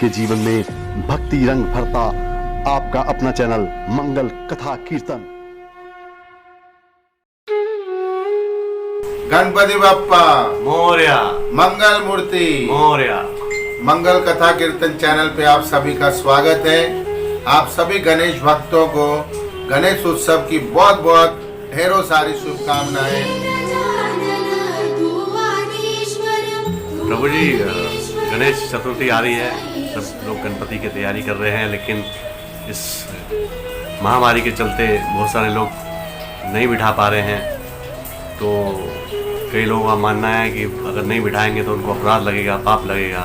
आपके जीवन में भक्ति रंग भरता आपका अपना चैनल मंगल कथा कीर्तन। गणपति बप्पा मोरया, मंगल मूर्ति मोरया। मंगल कथा कीर्तन चैनल पे आप सभी का स्वागत है। आप सभी गणेश भक्तों को गणेश उत्सव की बहुत बहुत ढेरों सारी शुभकामनाएं। प्रभु जी, गणेश चतुर्थी आ रही है, सब लोग गणपति की तैयारी कर रहे हैं, लेकिन इस महामारी के चलते बहुत सारे लोग नहीं बिठा पा रहे हैं। तो कई लोगों का मानना है कि अगर नहीं बिठाएंगे तो उनको अपराध लगेगा, पाप लगेगा,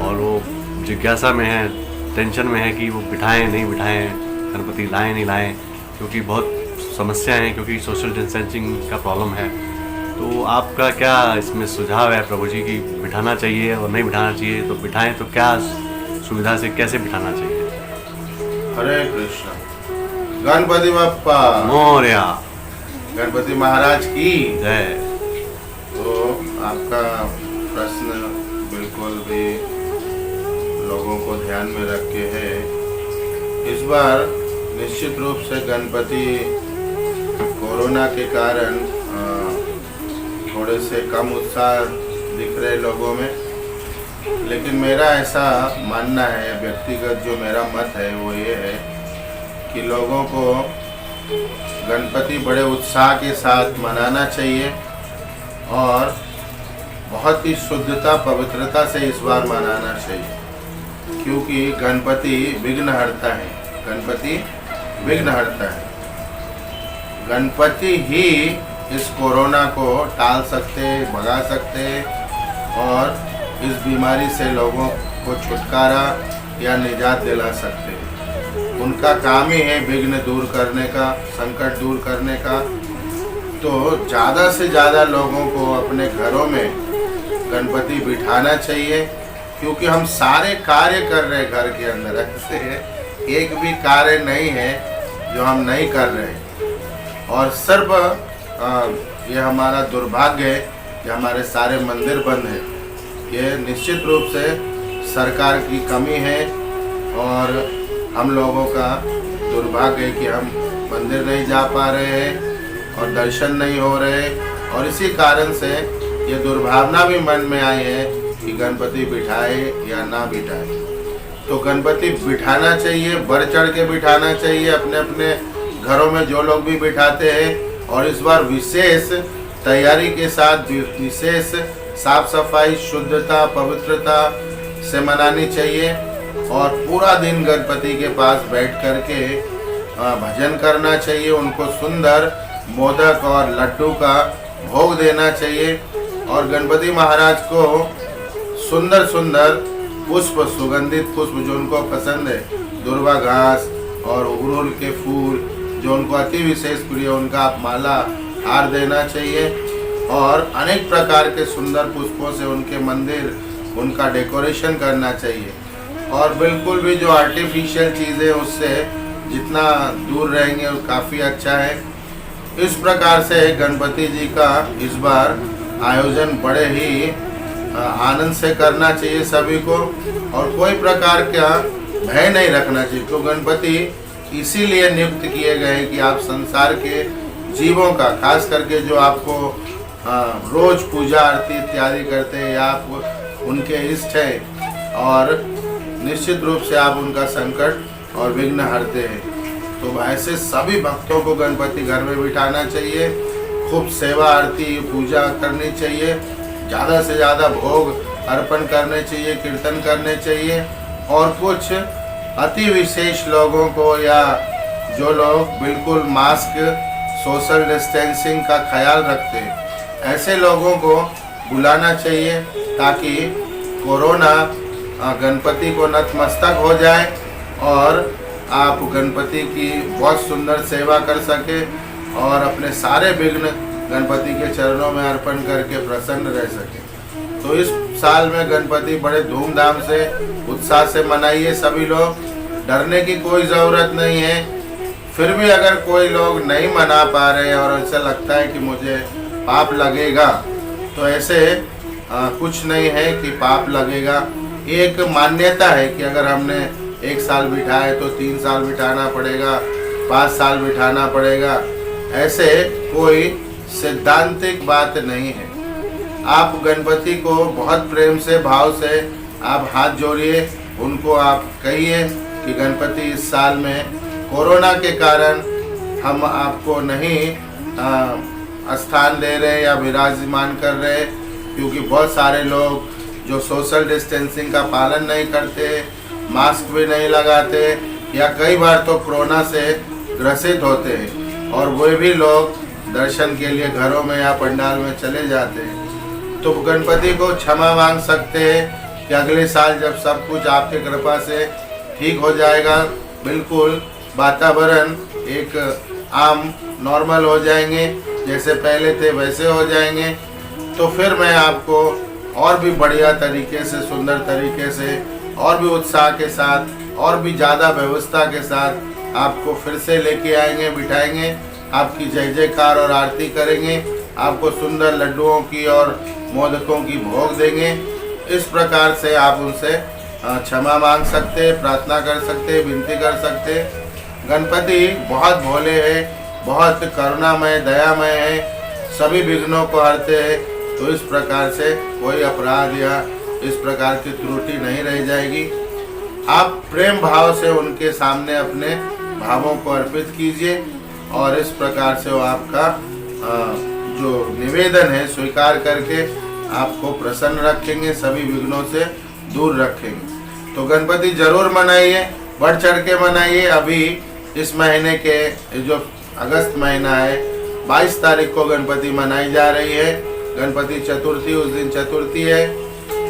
और वो जिज्ञासा में है, टेंशन में है कि वो बिठाएं नहीं बिठाएं, गणपति लाएं नहीं लाएं, क्योंकि बहुत समस्याएं हैं, क्योंकि सोशल डिस्टेंसिंग का प्रॉब्लम है। तो आपका क्या इसमें सुझाव है प्रभु जी कि बिठाना चाहिए और नहीं बिठाना चाहिए? तो बिठाएं तो क्या सुविधा से कैसे बिठाना चाहिए? हरे कृष्ण। गणपति बप्पा मोरया, गणपति महाराज की जय। तो आपका प्रश्न बिल्कुल भी लोगों को ध्यान में रख के है। इस बार निश्चित रूप से गणपति कोरोना के कारण थोड़े से कम उत्साह दिख रहे लोगों में, लेकिन मेरा ऐसा मानना है, व्यक्तिगत जो मेरा मत है वो ये है कि लोगों को गणपति बड़े उत्साह के साथ मनाना चाहिए और बहुत ही शुद्धता पवित्रता से इस बार मनाना चाहिए, क्योंकि गणपति विघ्नहर्ता है। गणपति विघ्नहर्ता है। गणपति ही इस कोरोना को टाल सकते, भगा सकते और इस बीमारी से लोगों को छुटकारा या निजात दिला सकते। उनका काम ही है विघ्न दूर करने का, संकट दूर करने का। तो ज़्यादा से ज़्यादा लोगों को अपने घरों में गणपति बिठाना चाहिए, क्योंकि हम सारे कार्य कर रहे हैं घर के अंदर। ऐसे एक भी कार्य नहीं है जो हम नहीं कर रहे। और सर्व ये हमारा दुर्भाग्य है कि हमारे सारे मंदिर बंद हैं। ये निश्चित रूप से सरकार की कमी है और हम लोगों का दुर्भाग्य है कि हम मंदिर नहीं जा पा रहे हैं और दर्शन नहीं हो रहे, और इसी कारण से ये दुर्भावना भी मन में आई है कि गणपति बिठाए या ना बिठाए। तो गणपति बिठाना चाहिए, बढ़ चढ़ के बिठाना चाहिए अपने अपने घरों में जो लोग भी बिठाते हैं। और इस बार विशेष तैयारी के साथ विशेष साफ सफाई, शुद्धता, पवित्रता से मनानी चाहिए और पूरा दिन गणपति के पास बैठ करके भजन करना चाहिए। उनको सुंदर मोदक और लड्डू का भोग देना चाहिए और गणपति महाराज को सुंदर सुंदर पुष्प, सुगंधित पुष्प जो उनको पसंद है, दुर्वा घास और उड़हुल के फूल जो उनको अति विशेष प्रिय, उनका आप माला हार देना चाहिए और अनेक प्रकार के सुंदर पुष्पों से उनके मंदिर, उनका डेकोरेशन करना चाहिए। और बिल्कुल भी जो आर्टिफिशियल चीज़ें उससे जितना दूर रहेंगे वो काफ़ी अच्छा है। इस प्रकार से गणपति जी का इस बार आयोजन बड़े ही आनंद से करना चाहिए सभी को, और कोई प्रकार का भय नहीं रखना चाहिए। तो गणपति इसीलिए नियुक्त किए गए कि आप संसार के जीवों का, खास करके जो आपको रोज पूजा आरती इत्यादि करते हैं या आप उनके इष्ट हैं, और निश्चित रूप से आप उनका संकट और विघ्न हरते हैं। तो ऐसे सभी भक्तों को गणपति घर में बिठाना चाहिए, खूब सेवा आरती पूजा करनी चाहिए, ज़्यादा से ज़्यादा भोग अर्पण करने चाहिए, कीर्तन करने चाहिए। और कुछ अति विशेष लोगों को या जो लोग बिल्कुल मास्क, सोशल डिस्टेंसिंग का ख्याल रखते हैं, ऐसे लोगों को बुलाना चाहिए ताकि कोरोना गणपति को नतमस्तक हो जाए और आप गणपति की बहुत सुंदर सेवा कर सके और अपने सारे विघ्न गणपति के चरणों में अर्पण करके प्रसन्न रह सके। तो इस साल में गणपति बड़े धूमधाम से, उत्साह से मनाइए सभी लोग। डरने की कोई ज़रूरत नहीं है। फिर भी अगर कोई लोग नहीं मना पा रहे और ऐसा लगता है कि मुझे पाप लगेगा, तो ऐसे कुछ नहीं है कि पाप लगेगा। एक मान्यता है कि अगर हमने 1 साल बिठाए तो 3 साल बिठाना पड़ेगा, 5 साल बिठाना पड़ेगा। ऐसे कोई सिद्धांतिक बात नहीं है। आप गणपति को बहुत प्रेम से, भाव से आप हाथ जोड़िए, उनको आप कहिए कि गणपति इस साल में कोरोना के कारण हम आपको नहीं स्थान दे रहे या विराजमान कर रहे, क्योंकि बहुत सारे लोग जो सोशल डिस्टेंसिंग का पालन नहीं करते, मास्क भी नहीं लगाते या कई बार तो कोरोना से ग्रसित होते हैं और वे भी लोग दर्शन के लिए घरों में या पंडाल में चले जाते हैं। तो गणपति को क्षमा मांग सकते हैं कि अगले साल जब सब कुछ आपकी कृपा से ठीक हो जाएगा, बिल्कुल वातावरण एक आम नॉर्मल हो जाएंगे, जैसे पहले थे वैसे हो जाएंगे, तो फिर मैं आपको और भी बढ़िया तरीके से, सुंदर तरीके से, और भी उत्साह के साथ, और भी ज़्यादा व्यवस्था के साथ आपको फिर से लेके आएंगे, बिठाएंगे, आपकी जय जयकार और आरती करेंगे, आपको सुंदर लड्डुओं की और मोदकों की भोग देंगे। इस प्रकार से आप उनसे क्षमा मांग सकते, प्रार्थना कर सकते, विनती कर सकते। गणपति बहुत भोले हैं, बहुत करुणामय, दयामय है, सभी विघ्नों को हरते हैं। तो इस प्रकार से कोई अपराध या इस प्रकार की त्रुटि नहीं रह जाएगी। आप प्रेम भाव से उनके सामने अपने भावों को अर्पित कीजिए और इस प्रकार से वो आपका जो निवेदन है स्वीकार करके आपको प्रसन्न रखेंगे, सभी विघ्नों से दूर रखेंगे। तो गणपति जरूर मनाइए, बढ़ चढ़ के मनाइए। अभी इस महीने के जो अगस्त महीना है, 22 तारीख को गणपति मनाई जा रही है, गणपति चतुर्थी, उस दिन चतुर्थी है।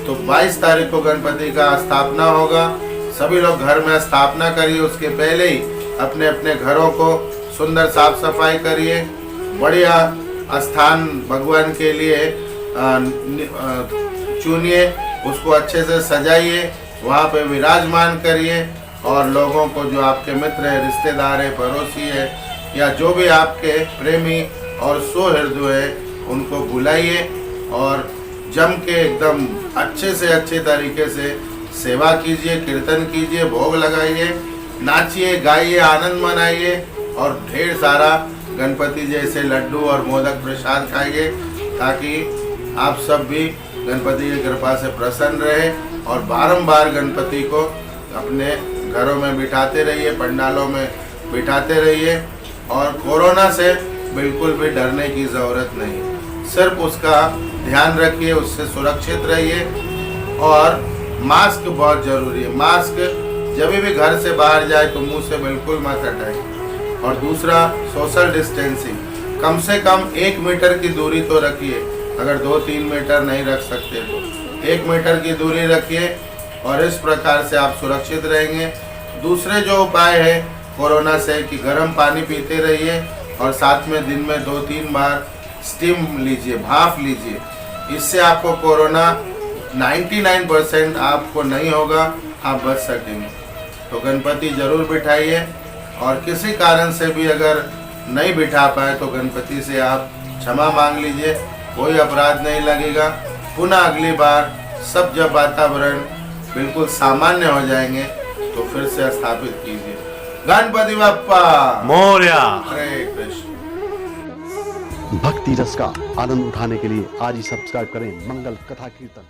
तो 22 तारीख को गणपति का स्थापना होगा। सभी लोग घर में स्थापना करिए, उसके पहले ही अपने अपने घरों को सुंदर साफ सफाई करिए, बढ़िया स्थान भगवान के लिए चुनिए, उसको अच्छे से सजाइए, वहाँ पे विराजमान करिए और लोगों को, जो आपके मित्र है, रिश्तेदार है, पड़ोसी है या जो भी आपके प्रेमी और सुहृदय है, उनको बुलाइए और जम के एकदम अच्छे से अच्छे तरीके से सेवा कीजिए, कीर्तन कीजिए, भोग लगाइए, नाचिए, गाइए, आनंद मनाइए और ढेर सारा गणपति जैसे लड्डू और मोदक प्रसाद खाइए, ताकि आप सब भी गणपति की कृपा से प्रसन्न रहे और बारंबार गणपति को अपने घरों में बिठाते रहिए, पंडालों में बिठाते रहिए और कोरोना से बिल्कुल भी डरने की ज़रूरत नहीं। सिर्फ उसका ध्यान रखिए, उससे सुरक्षित रहिए और मास्क बहुत ज़रूरी है। मास्क जब भी घर से बाहर जाए तो मुंह से बिल्कुल मत हटाइए। और दूसरा, सोशल डिस्टेंसिंग, कम से कम 1 मीटर की दूरी तो रखिए। अगर 2-3 मीटर नहीं रख सकते तो 1 मीटर की दूरी रखिए और इस प्रकार से आप सुरक्षित रहेंगे। दूसरे जो उपाय है कोरोना से कि गर्म पानी पीते रहिए और साथ में दिन में 2-3 बार स्टीम लीजिए, भाप लीजिए। इससे आपको कोरोना 99% आपको नहीं होगा, आप बच सकेंगे। तो गणपति जरूर बिठाइए और किसी कारण से भी अगर नहीं बिठा पाए तो गणपति से आप क्षमा मांग लीजिए, कोई अपराध नहीं लगेगा। पुनः अगली बार सब जब वातावरण बिल्कुल सामान्य हो जाएंगे तो फिर से स्थापित कीजिए। गणपति बप्पा मोरया। हरे कृष्ण। भक्ति रस का आनंद उठाने के लिए आज ही सब्सक्राइब करें मंगल कथा कीर्तन।